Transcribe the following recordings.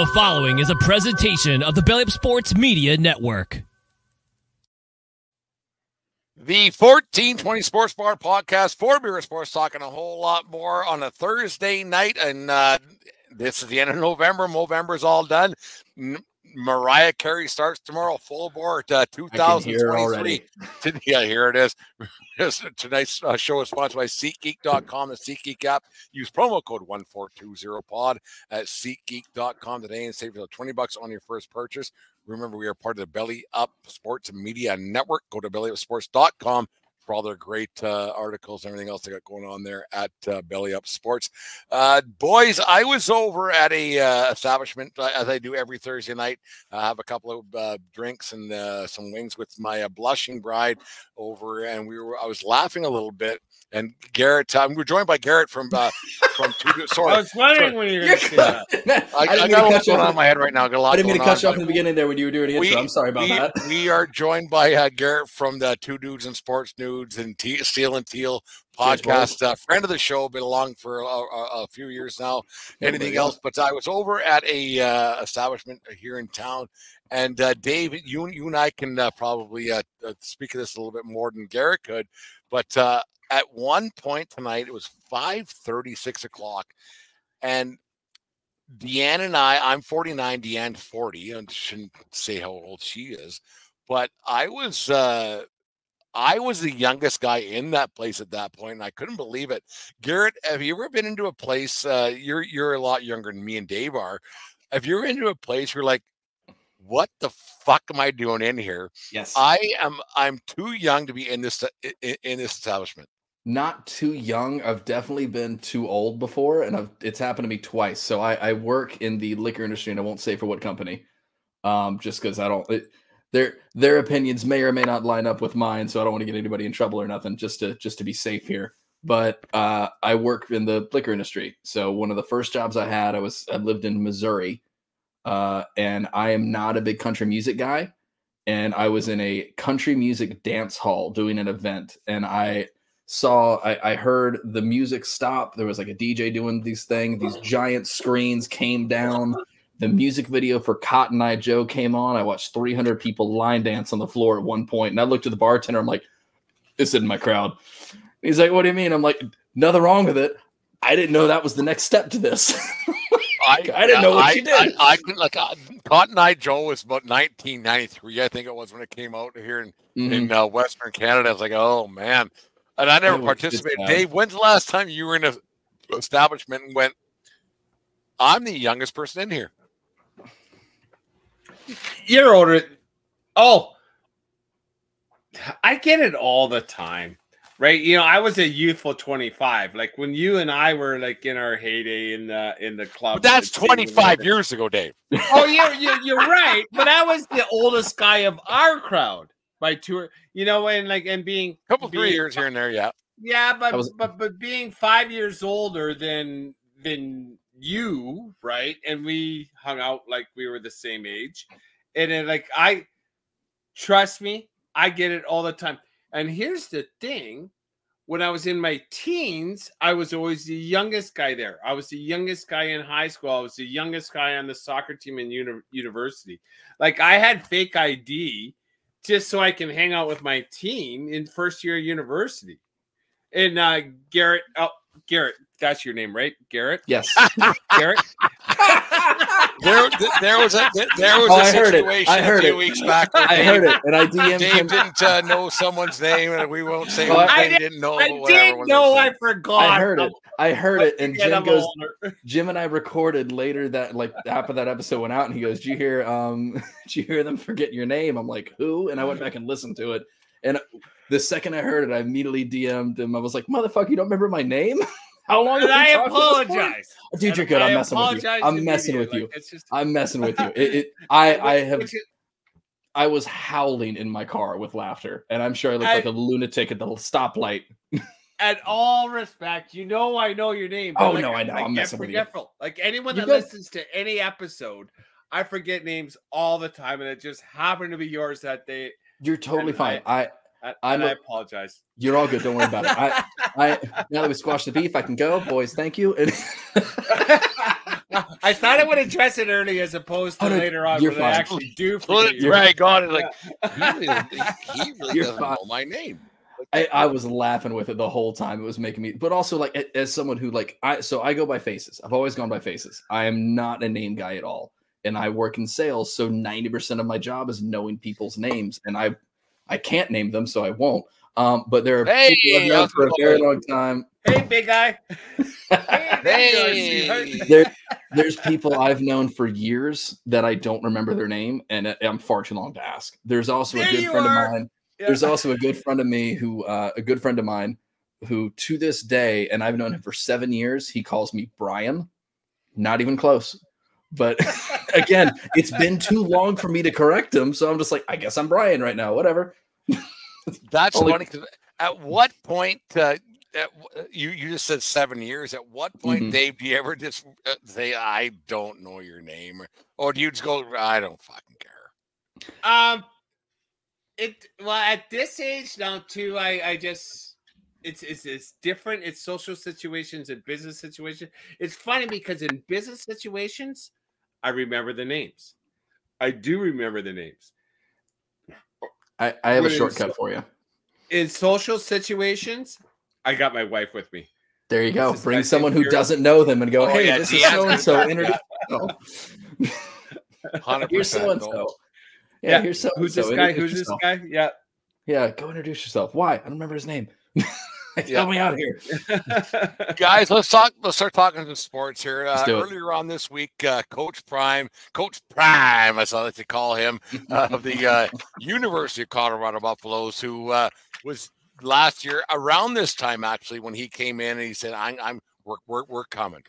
The following is a presentation of the Belly Up Sports Media Network. The 1420 Sports Bar Podcast, for beer sports, talking a whole lot more on a Thursday night. And this is the end of November. November's all done. Mariah Carey starts tomorrow, full board, 2023. Yeah, here it is. Tonight's show is sponsored by SeatGeek.com, the SeatGeek app. Use promo code 1420pod at SeatGeek.com today and save $20 on your first purchase. Remember, we are part of the Belly Up Sports Media Network. Go to bellyupsports.com for all their great articles and everything else they got going on there at Belly Up Sports. Boys, I was over at a establishment, as I do every Thursday night. I have a couple of drinks and some wings with my blushing bride over, and I was laughing a little bit. And Garrett, we're joined by Garrett from Two. Sorry, I was wondering when you were going to say that. I got a lot going on in my head right now. I didn't mean to cut you off in the beginning there when you were doing the intro. I'm sorry about that. We are joined by Garrett from the Two Dudes and Sports Nudes and Steel and Teal podcast. Friend of the show, been along for a few years now. Anything else? But I was over at a establishment here in town. And Dave, you and I can probably speak of this a little bit more than Garrett could. But at one point tonight, it was 5:30, 6 o'clock, and Deanne and I'm 49, Deanne's 40. I shouldn't say how old she is, but I was the youngest guy in that place at that point, and I couldn't believe it. Garrett, have you ever been into a place? You're a lot younger than me and Dave are. Have you ever been into a place where you're like, what the fuck am I doing in here? Yes, I'm too young to be in this establishment. Not too young. I've definitely been too old before, and it's happened to me twice. So I work in the liquor industry, and I won't say for what company, just because I don't. Their opinions may or may not line up with mine, so I don't want to get anybody in trouble or nothing. Just to be safe here. But I work in the liquor industry. So one of the first jobs I had, I lived in Missouri, and I am not a big country music guy, and I was in a country music dance hall doing an event, and I heard the music stop. There was like a DJ doing these giant screens came down. The music video for Cotton Eye Joe came on. I watched 300 people line dance on the floor at one point. And I looked at the bartender. I'm like, this isn't my crowd. He's like, what do you mean? I'm like, nothing wrong with it. I didn't know that was the next step to this. I didn't know what she did. I could Cotton Eye Joe was about 1993, I think it was, when it came out here in Western Canada. I was like, oh man. And I never participated. Dave, when's the last time you were in an establishment and went, I'm the youngest person in here? You're older. Oh, I get it all the time, right? You know, I was a youthful 25. Like when you and I were like in our heyday in the club. But that's 25 years ago, Dave. Oh, you're right. But I was the oldest guy of our crowd. By tour, you know, and being a couple 3 years here and there, yeah, but being 5 years older than you, right? And we hung out like we were the same age, and then trust me, I get it all the time. And here's the thing: when I was in my teens, I was always the youngest guy there. I was the youngest guy in high school. I was the youngest guy on the soccer team in university. Like I had fake ID. Just so I can hang out with my team in first year of university. And Garrett, that's your name, right? Garrett? Yes. Garrett? There was a situation a few weeks back. I heard it, and I DM'd him. Dave didn't know someone's name, and we won't say who they didn't know. I forgot. I heard it, and Jim and I recorded later that after that episode went out, and he goes, "Did you hear them forget your name?" I'm like, "Who?" And I went back and listened to it, and the second I heard it, I immediately DM'd him. I was like, "Motherfucker, you don't remember my name?" How long did I apologize? Dude, you're good. I'm messing with you. I'm messing with you. I'm messing with you. I was howling in my car with laughter, and I'm sure I looked like a lunatic at the stoplight. At all respect, I know your name. Oh, no, I know. I'm messing with you. Like anyone that listens to any episode, I forget names all the time, and it just happened to be yours that day. You're totally fine. I apologize. You're all good. Don't worry about it. Now that we squashed the beef, I can go, boys. Thank you. I thought I would address it early as opposed to later on when I actually do forget you. Right, God, like he really doesn't know my name. I was laughing with it the whole time. It was making me, but also like as someone who like I go by faces. I've always gone by faces. I am not a name guy at all, and I work in sales, so 90% of my job is knowing people's names, and I can't name them, so I won't. But there are people I've known for a very long time. Hey, big guy. There's people I've known for years that I don't remember their name, and I'm far too long to ask. There's also a good friend of mine. Yeah. There's also a good friend of me a good friend of mine who to this day, and I've known him for 7 years, he calls me Brian. Not even close. But again, it's been too long for me to correct him. So I'm just like, I guess I'm Brian right now. Whatever. That's funny. Because at what point, you just said 7 years. At what point, Dave, do you ever just say, I don't know your name? Or do you just go, I don't fucking care? Well, at this age now too, I just it's different. It's social situations and business situations. It's funny because in business situations, I remember the names. I do remember the names. I have a shortcut for you. In social situations, I got my wife with me. There you go. Bring someone who doesn't know them and go, hey, this is so-and-so. Introduce yourself. 100%. Here's so-and-so. Yeah, here's so. Who's this guy? Who's this guy? Yeah. Yeah, go introduce yourself. Why? I don't remember his name. Help me out here. Guys, let's start talking some sports here. Earlier on this week, Coach Prime, as I like to call him, of the University of Colorado Buffaloes, who was last year around this time actually when he came in and he said, we're coming,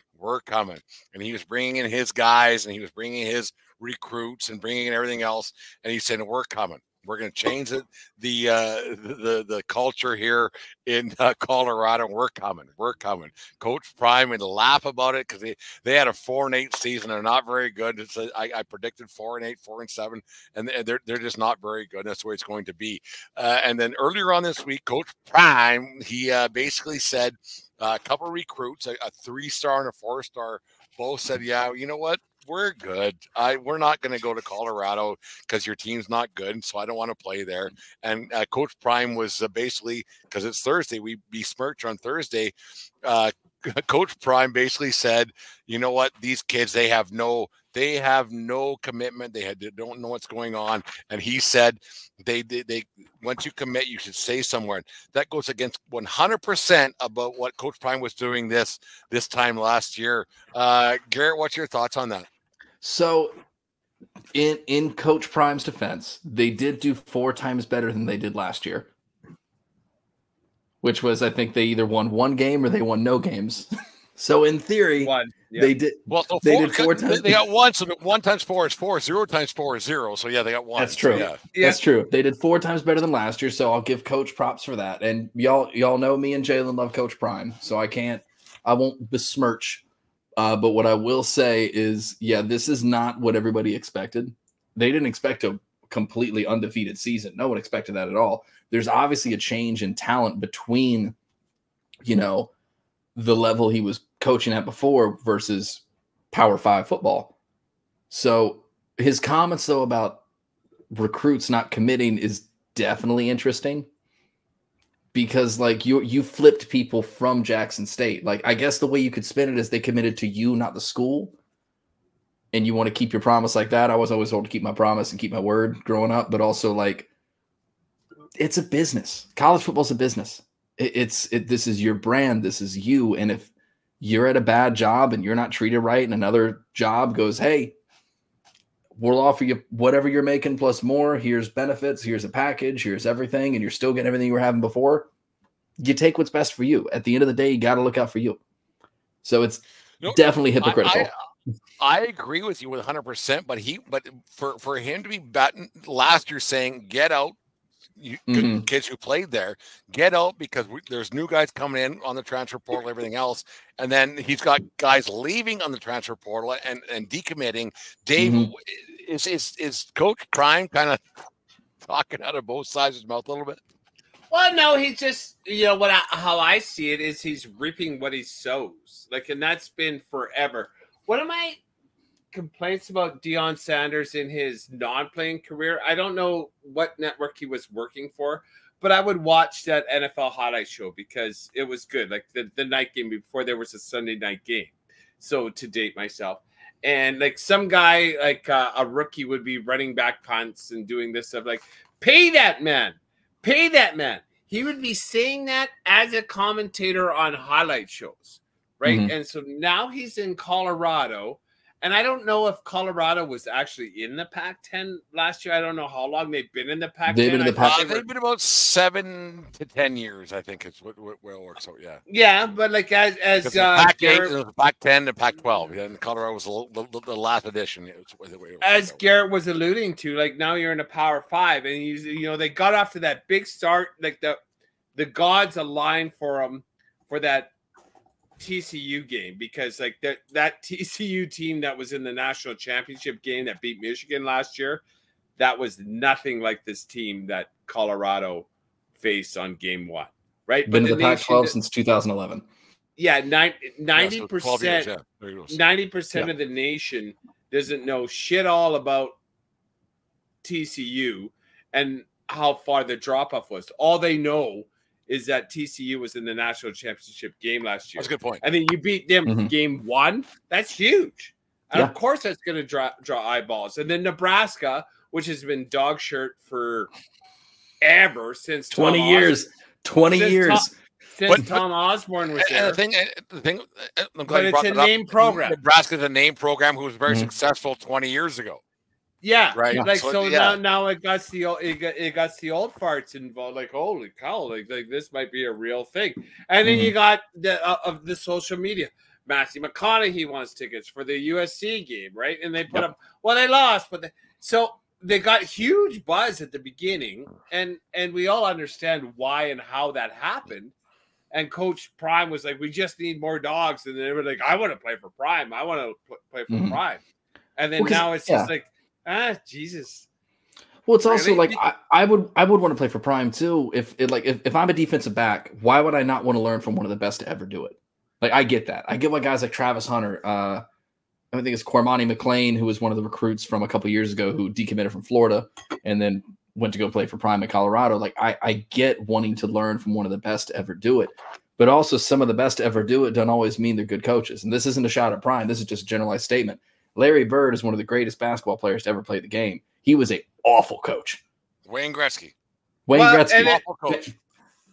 and he was bringing in his guys and he was bringing his recruits and bringing in everything else, and he said, we're coming. We're going to change the culture here in Colorado. We're coming. Coach Prime would laugh about it because they had a 4-8 season. They're not very good. I predicted 4-8, 4-7, and they're just not very good. That's where it's going to be. And then earlier on this week, Coach Prime, he basically said a couple of recruits, a 3-star and a 4-star, both said, yeah, you know what? We're good. We're not going to go to Colorado because your team's not good, and so I don't want to play there. And Coach Prime was basically, because it's Thursday, we besmirch on Thursday. Coach Prime basically said, you know what, these kids, they have no commitment. They don't know what's going on. And he said, they once you commit, you should stay somewhere. That goes against 100% about what Coach Prime was doing this time last year. Garrett, what's your thoughts on that? So in Coach Prime's defense, they did do 4 times better than they did last year, which was, I think they either won 1 game or they won no games. So in theory, they did. Well, so they did 4 times. They got 1. So 1 times 4 is 4. 0 times 4 is 0. So yeah, they got 1. That's true. So, That's true. They did 4 times better than last year. So I'll give Coach props for that. And y'all know me and Jalen love Coach Prime, so I won't besmirch. But what I will say is, yeah, this is not what everybody expected. They didn't expect a completely undefeated season. No one expected that at all. There's obviously a change in talent between, the level he was coaching at before versus Power 5 football. So his comments, though, about recruits not committing is definitely interesting. Because like you flipped people from Jackson State. Like, I guess the way you could spin it is they committed to you, not the school. And you want to keep your promise like that. I was always told to keep my promise and keep my word growing up, but also like it's a business. College football's a business. This is your brand. This is you. And if you're at a bad job and you're not treated right and another job goes, hey, we'll offer you whatever you're making plus more. Here's benefits. Here's a package. Here's everything. And you're still getting everything you were having before. You take what's best for you. At the end of the day, you got to look out for you. So it's definitely hypocritical. I agree with you with 100%. But for him to be batting last year saying, get out, kids who played there, get out because there's new guys coming in on the transfer portal, everything else. And then he's got guys leaving on the transfer portal and decommitting. Dave, is Coach Prime kind of talking out of both sides of his mouth a little bit? Well, no, he's just, how I see it is he's reaping what he sows. Like, and that's been forever. One of my complaints about Deion Sanders in his non-playing career. I don't know what network he was working for, but I would watch that NFL highlight show because it was good. Like the night game before there was a Sunday night game. So to date myself. And like some guy, like a rookie would be running back punts and doing this stuff like, pay that man. Pay that man. He would be saying that as a commentator on highlight shows, right? Mm-hmm. And so now he's in Colorado. And I don't know if Colorado was actually in the Pac-10 last year. I don't know how long they've been in the Pac-10. They've been about 7 to 10 years, I think, is what it works out. Yeah. Yeah, but like as Pac-8, Pac-10, and Pac-12. And Colorado was the last edition. As Garrett was alluding to, like now you're in a Power 5, and they got off to that big start. Like the gods aligned for them for that TCU game, because like that TCU team that was in the national championship game that beat Michigan last year, that was nothing like this team that Colorado faced on game 1, right? Been in the Pac-12 since 2011. Yeah, 90%, yeah. 90% of the nation doesn't know shit all about TCU and how far the drop-off was. All they know is that TCU was in the national championship game last year. That's a good point. And then you beat them game 1. That's huge. And of course that's going to draw eyeballs. And then Nebraska, which has been dog shirt for ever since 20 years. 20 years. Since Tom Osborne was there. The thing, I'm glad but you it's brought a that name up. program. Nebraska's a name program who was very successful 20 years ago. Yeah, right. Like so now it got the old farts involved. Like holy cow, like this might be a real thing. And then you got the social media. Matthew McConaughey wants tickets for the USC game, right? And they put up. Well, they lost, but so they got huge buzz at the beginning, and we all understand why and how that happened. And Coach Prime was like, "We just need more dogs," and they were like, "I want to play for Prime. I want to play for Prime." And then now it's just like. Jesus. Well, it's also like I would want to play for Prime too. If I'm a defensive back, why would I not want to learn from one of the best to ever do it? Like I get that. I get why guys like Travis Hunter, I think it's Cormani McLean, who was one of the recruits from a couple of years ago who decommitted from Florida and then went to go play for Prime in Colorado. Like I get wanting to learn from one of the best to ever do it. But also some of the best to ever do it don't always mean they're good coaches. And this isn't a shot at Prime. This is just a generalized statement. Larry Bird is one of the greatest basketball players to ever play the game. He was an awful coach. Wayne Gretzky. Awful coach.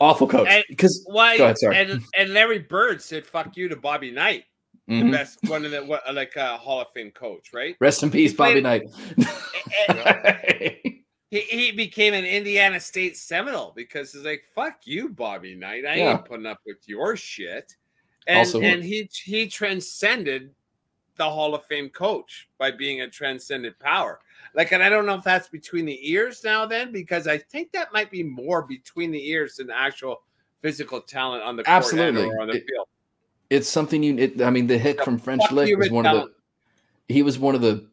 Awful coach. Because go ahead, sorry. And Larry Bird said "fuck you" to Bobby Knight, the best one of the Hall of Fame coach, right? Rest in peace, Bobby Knight. He became an Indiana State Seminole because he's like, "Fuck you, Bobby Knight. I ain't putting up with your shit." And he transcended the Hall of Fame coach by being a transcendent power. Like, and I don't know if that's between the ears now then, because I think that might be more between the ears than actual physical talent on the court or on the field. It's something the Hick from French Lick was he was one of the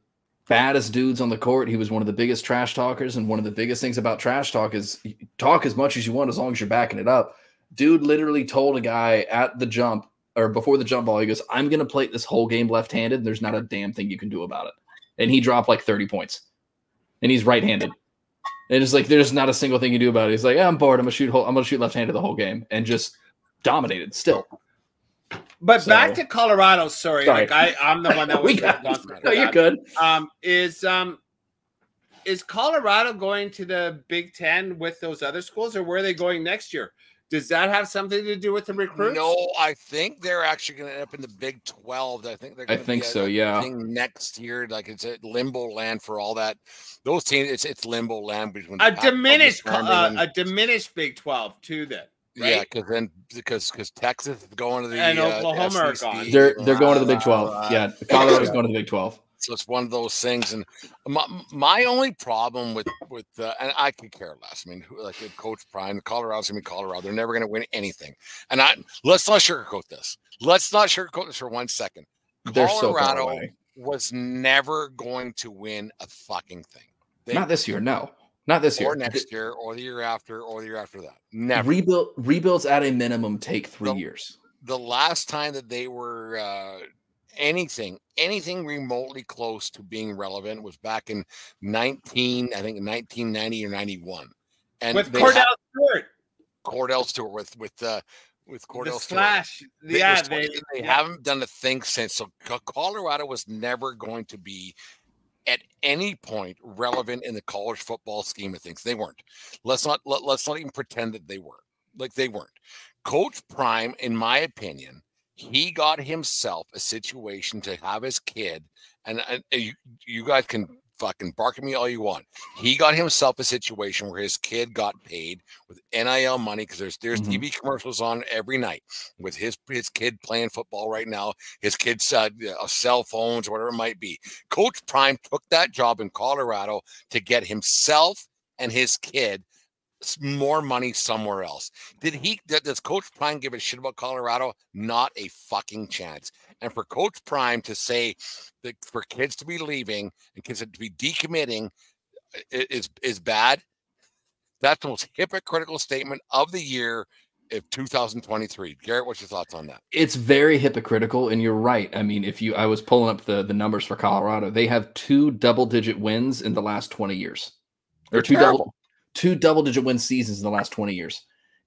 baddest dudes on the court. He was one of the biggest trash talkers. And one of the biggest things about trash talk is talk as much as you want, as long as you're backing it up. Dude literally told a guy at the jump, or before the jump ball, he goes, "I'm going to play this whole game left-handed, and there's not a damn thing you can do about it." And he dropped like 30 points. And he's right-handed. And it's like, there's not a single thing you do about it. He's like, I'm bored. I'm going to shoot left-handed the whole game. And just dominated still. But back to Colorado, sorry. Like I'm the one that was no, you're good. Is Colorado going to the Big Ten with those other schools, or where are they going next year? Does that have something to do with the recruits? No, I think they're actually going to end up in the Big 12. I think they're going to thing next year. Like it's a limbo land for all that. Those teams, it's limbo land between a diminished Big 12 too. Then right? because Texas is going to the and Oklahoma are gone. They're going to the Big 12. Colorado's going to the Big 12. So it's one of those things, and my only problem with and I could care less. I mean, Coach Prime, Colorado's gonna be Colorado. They're never gonna win anything. And let's not sugarcoat this. Let's not sugarcoat this for 1 second. Colorado was never going to win a fucking thing. Not this year, no. Not this year. Or next year, or the year after, or the year after that. Never. Rebuilds at a minimum take 3 years. The last time that they were anything remotely close to being relevant was back in 1990 or 91. And with Cordell Stewart. With Cordell the Stewart. Slash. They They haven't done a thing since. So Colorado was never going to be at any point relevant in the college football scheme of things. They weren't. Let's not even pretend that they were. Like, they weren't. Coach Prime, in my opinion, he got himself a situation to have his kid, and you guys can fucking bark at me all you want. He got himself a situation where his kid got paid with NIL money, because there's TV commercials on every night with his kid playing football right now, his kid's cell phones or whatever it might be. Coach Prime took that job in Colorado to get himself and his kid more money somewhere else. Does Coach Prime give a shit about Colorado? Not a fucking chance. And for Coach Prime to say that for kids to be leaving and kids to be decommitting is bad, that's the most hypocritical statement of the year of 2023. Garrett, what's your thoughts on that? It's very hypocritical, and you're right. I mean, I was pulling up the numbers for Colorado. They have 2 double-digit wins in the last 20 years. Or two double-digit win seasons in the last 20 years.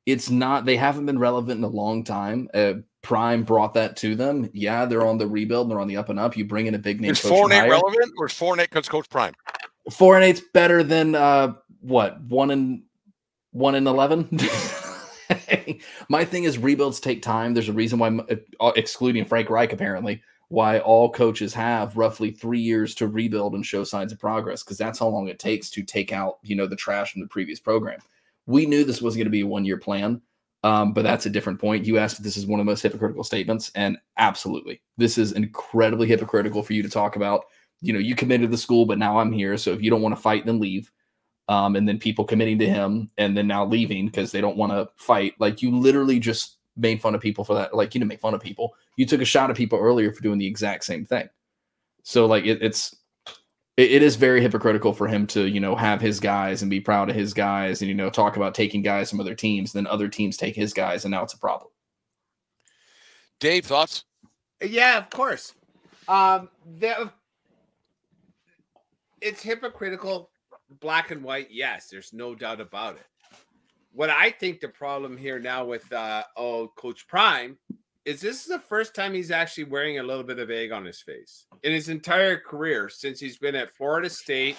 They haven't been relevant in a long time. Prime brought that to them. Yeah, they're on the rebuild. They're on the up and up. You bring in a big name. Is 4-8 relevant, or is 4-8 because Coach Prime? 4-8's better than what? 1-11. My thing is, rebuilds take time. There's a reason why, excluding Frank Reich, apparently, why all coaches have roughly 3 years to rebuild and show signs of progress, because that's how long it takes to take out, the trash from the previous program. We knew this wasn't going to be a one-year plan, but that's a different point. You asked if this is one of the most hypocritical statements, and absolutely. This is incredibly hypocritical for you to talk about. You committed to the school, but now I'm here, so if you don't want to fight, then leave. And then people committing to him and then now leaving because they don't want to fight. Like, you literally just made fun of people for that. Like, you didn't make fun of people. You took a shot at people earlier for doing the exact same thing. So, like, it is very hypocritical for him to, have his guys and be proud of his guys and, talk about taking guys from other teams. Then other teams take his guys, and now it's a problem. Dave, thoughts? Yeah, of course. It's hypocritical, black and white. Yes, there's no doubt about it. What I think the problem here now with Coach Prime is this is the first time he's actually wearing a little bit of egg on his face in his entire career, since he's been at Florida State,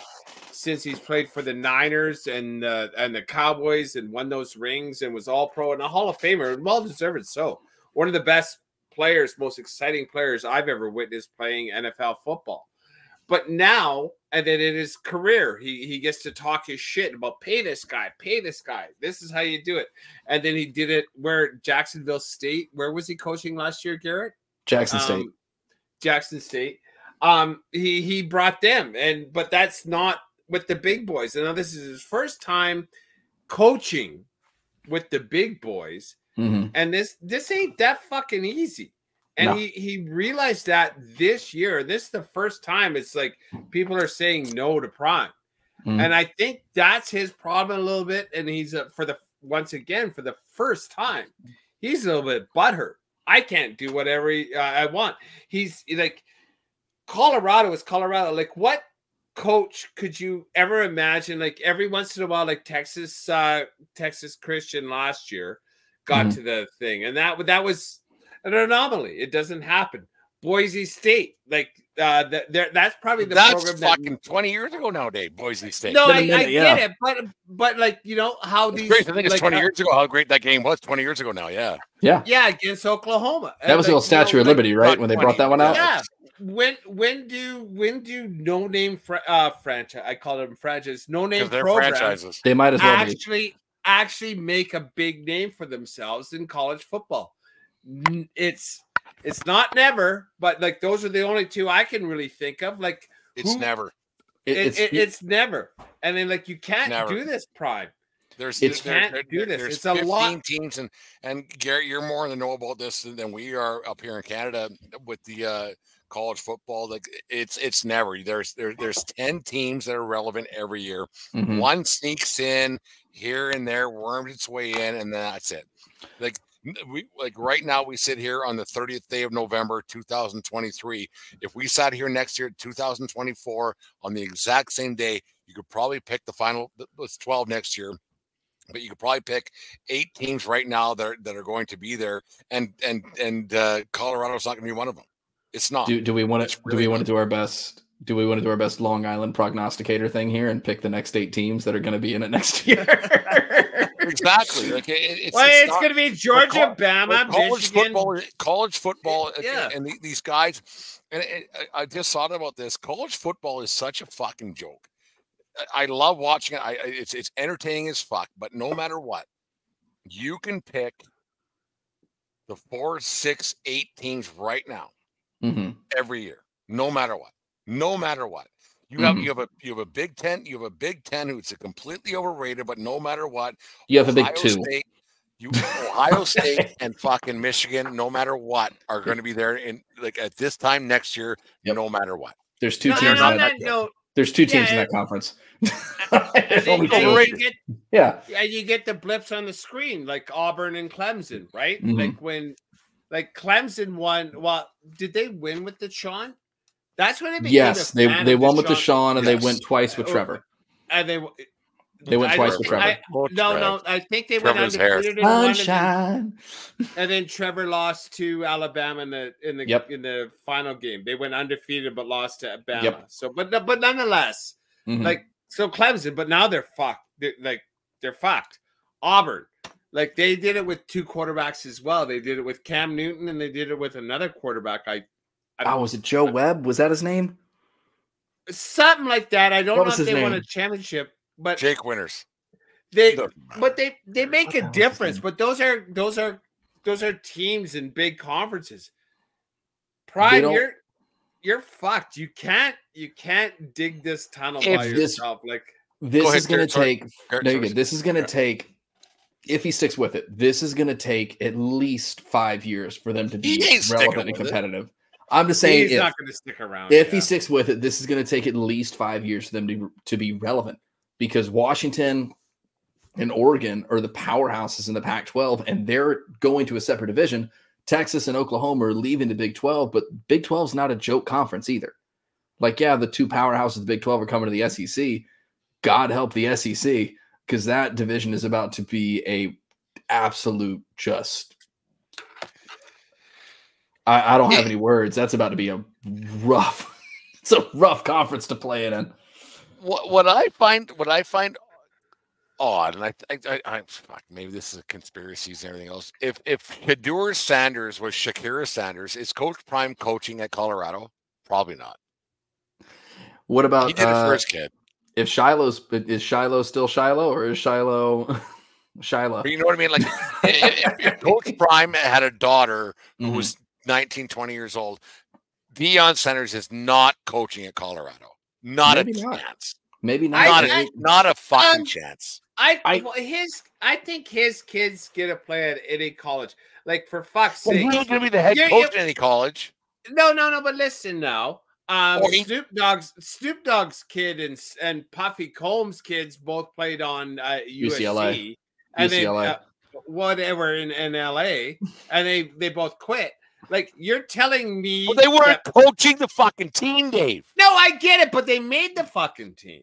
since he's played for the Niners and the Cowboys and won those rings and was all pro and a Hall of Famer, and well deserved so. One of the best players, most exciting players I've ever witnessed playing NFL football. But now, and then in his career, he gets to talk his shit about pay this guy. This is how you do it. And then he did it Jacksonville State. Where was he coaching last year, Garrett? Jackson State. He brought them, but that's not with the big boys. And now this is his first time coaching with the big boys. Mm-hmm. And this ain't that fucking easy. And no. he realized that this year. This is the first time it's like people are saying no to Prime. Mm. And I think that's his problem a little bit. And he's for the first time, he's a little bit butthurt. I can't do whatever I want. He's like, Colorado is Colorado. Like, what coach could you ever imagine? Like, every once in a while, like Texas Christian last year got to the thing. And that was an anomaly. It doesn't happen. Boise State, like that's probably the program fucking 20 years ago nowadays. Boise State. No, I get it, but like how these. I think it's 20 years ago. How great that game was 20 years ago now. Yeah, against Oklahoma. That was the old Statue of Liberty, right? When they brought that one out. Yeah. When do no name franchise? I call them franchises. No name programs. Franchises. They might as well actually make a big name for themselves in college football. It's not never, but like those are the only two I can really think of. Like it's never. It's never. And then like you can't do this, Prime. There's 15 teams, and Garrett, you're more in the know about this than we are up here in Canada with the college football. Like it's never. There's 10 teams that are relevant every year. Mm-hmm. One sneaks in here and there, worms its way in, and then that's it. Like We like right now we sit here on the 30th day of November 2023. If we sat here next year 2024 on the exact same day, you could probably pick the final. It's 12 next year, but you could probably pick 8 teams right now that are going to be there, and Colorado's not going to be one of them. It's not. Do we want to do our best? Do we want to do our best Long Island prognosticator thing here and pick the next 8 teams that are going to be in it next year? Exactly. Like it's going to be Georgia, Bama, Michigan. College football, yeah. And these guys. And I just thought about this. College football is such a fucking joke. I love watching it. It's entertaining as fuck. But no matter what, you can pick the 4, 6, 8 teams right now every year, no matter what. No matter what, you have a Big Ten. You have a Big Ten who's completely overrated. But no matter what, you have a Big Two. Ohio State and fucking Michigan, no matter what, are going to be there in like at this time next year. Yep. No matter what, there's 2 teams. There's 2 teams in that conference. You get the blips on the screen like Auburn and Clemson, right? Like Clemson won. Well, did they win with the Sean? That's when it became. Yes, they won with Deshaun, and they went twice with Trevor. And they went twice with Trevor. No, I think they Trevor's went undefeated in one, and then Trevor lost to Alabama in the final game. They went undefeated but lost to Alabama. Yep. So, but nonetheless, so Clemson, but now they're fucked. They're fucked. Auburn, like they did it with 2 quarterbacks as well. They did it with Cam Newton, and they did it with another quarterback. Was it Joe Webb? Was that his name? Something like that. I don't know if they won a championship, but Jake Winters. They make a difference. But those are teams in big conferences. Prime, you're fucked. You can't dig this tunnel by yourself. This is going to take. If he sticks with it, this is going to take at least 5 years for them to be relevant and competitive. I'm just saying he's not going to stick around. If he sticks with it, this is going to take at least 5 years for them to be relevant, because Washington and Oregon are the powerhouses in the Pac-12, and they're going to a separate division. Texas and Oklahoma are leaving the Big 12, but Big 12 is not a joke conference either. Like, yeah, the 2 powerhouses of the Big 12 are coming to the SEC. God help the SEC, because that division is about to be a absolute just. I don't have any words. That's about to be a rough. It's a rough conference to play it in. What I find odd, and I fuck, maybe this is a conspiracy and everything else. If Shedeur Sanders was Shakira Sanders, is Coach Prime coaching at Colorado? Probably not. What about he did it for his kid? If is Shiloh still Shiloh, or is Shiloh Shiloh? You know what I mean? Like if Coach Prime had a daughter who was 19, 20 years old, Deion Sanders is not coaching at Colorado. Not a chance. Maybe not. Not a fucking chance. I think his kids get to play at any college. Like, for fuck's sake. He's going to be the head coach at any college. No. But listen now. Snoop Dogg's kid and Puffy Combs' kids both played on UCLA. And UCLA. Whatever in LA, and they both quit. Like, you're telling me they weren't coaching the fucking team, Dave. No, I get it, but they made the fucking team,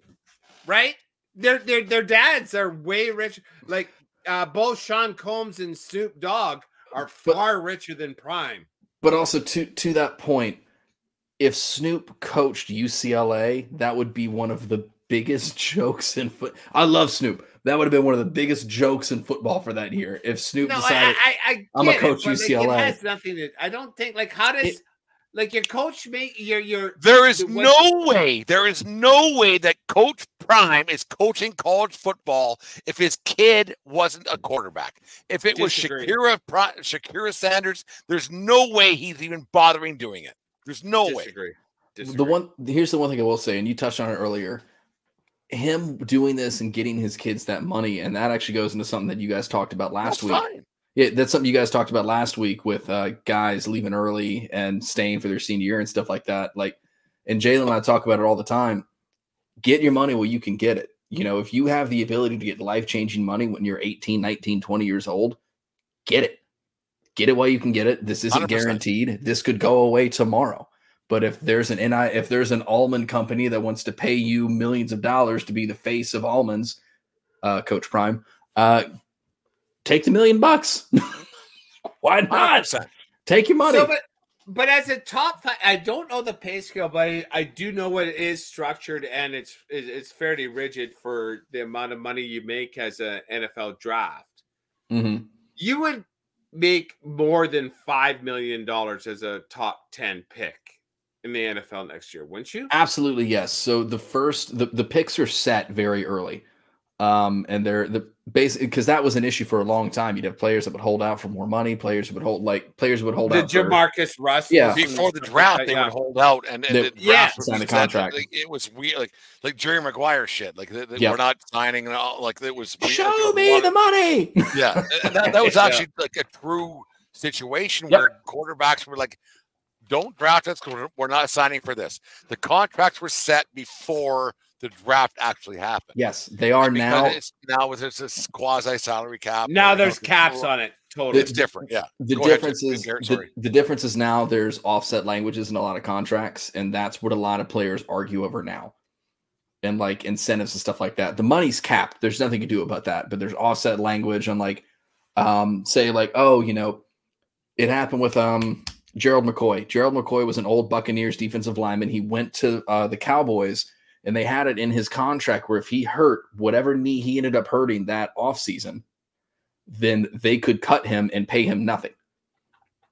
right? Their dads are way richer. Like, both Sean Combs and Snoop Dogg are far richer than Prime. But also to that point, if Snoop coached UCLA, that would be one of the biggest jokes in foot. I love Snoop. That would have been one of the biggest jokes in football for that year. If Snoop decided, I'm a coach UCLA. It has nothing to. I don't think. Like, how does your coach make your? There is no way that Coach Prime is coaching college football if his kid wasn't a quarterback. If it was Shakira Sanders, there's no way he's even bothering doing it. There's no way. Here's the one thing I will say, and you touched on it earlier. Him doing this and getting his kids that money, and that actually goes into something that you guys talked about last week. Fine. Yeah, that's something you guys talked about last week with guys leaving early and staying for their senior year and stuff like that. Like, and Jalen and I talk about it all the time. Get your money where you can get it. You know, if you have the ability to get life-changing money when you're 18, 19, 20 years old, get it. get it while you can get it. This isn't 100%. guaranteed. This could go away tomorrow. But if there's an almond company that wants to pay you millions of dollars to be the face of almonds, Coach Prime, take the $1 million. Why not? 100%. Take your money. So, but as a top five, I don't know the pay scale, but I do know what it is structured, and it's fairly rigid for the amount of money you make as an NFL draft. Mm-hmm. You would make more than $5 million as a top 10 pick in the NFL next year, wouldn't you? Absolutely, yes. So the picks are set very early. And they're the basic because that was an issue for a long time. You'd have players that would hold out for more money, players would hold out the Jamarcus Russell. Yeah. Before the draft, they would hold out and the draft sign the contract. It was weird, like Jerry Maguire shit. Like we're not signing and all. Like it was. Show me the money. Yeah, and that was actually like a true situation where quarterbacks were like, "Don't draft us because we're not signing for this." The contracts were set before the draft actually happened. Yes, they are now. Now with this quasi salary cap. Now there's caps on it. Totally, it's different. Yeah, the difference is now there's offset languages in a lot of contracts, and that's what a lot of players argue over now. And like incentives and stuff like that. The money's capped. There's nothing to do about that. But there's offset language on like, say like, oh, it happened with Gerald McCoy. Gerald McCoy was an old Buccaneers defensive lineman. He went to the Cowboys. And they had it in his contract where if he hurt whatever knee he ended up hurting that offseason, then they could cut him and pay him nothing.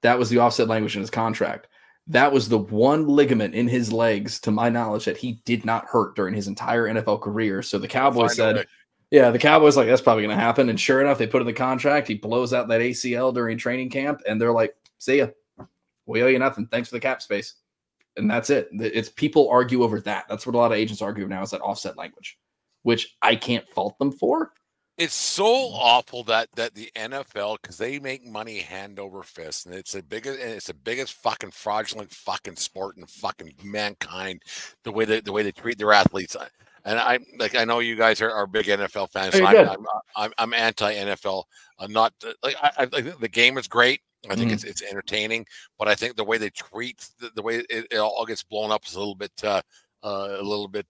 That was the offset language in his contract. That was the one ligament in his legs, to my knowledge, that he did not hurt during his entire NFL career. So the Cowboys said, the Cowboys like, that's probably going to happen. And sure enough, they put in the contract. He blows out that ACL during training camp. And they're like, see ya. We owe you nothing. Thanks for the cap space. And that's it. It's people argue over that. That's what a lot of agents argue now is that offset language, which I can't fault them for. It's so awful that the NFL, because they make money hand over fist, and it's the biggest fucking fraudulent fucking sport in fucking mankind. The way they treat their athletes, and I know you guys are big NFL fans. So I'm anti NFL. I'm not like I think the game is great. I think it's entertaining, but I think the way they treat the way it all gets blown up is a little bit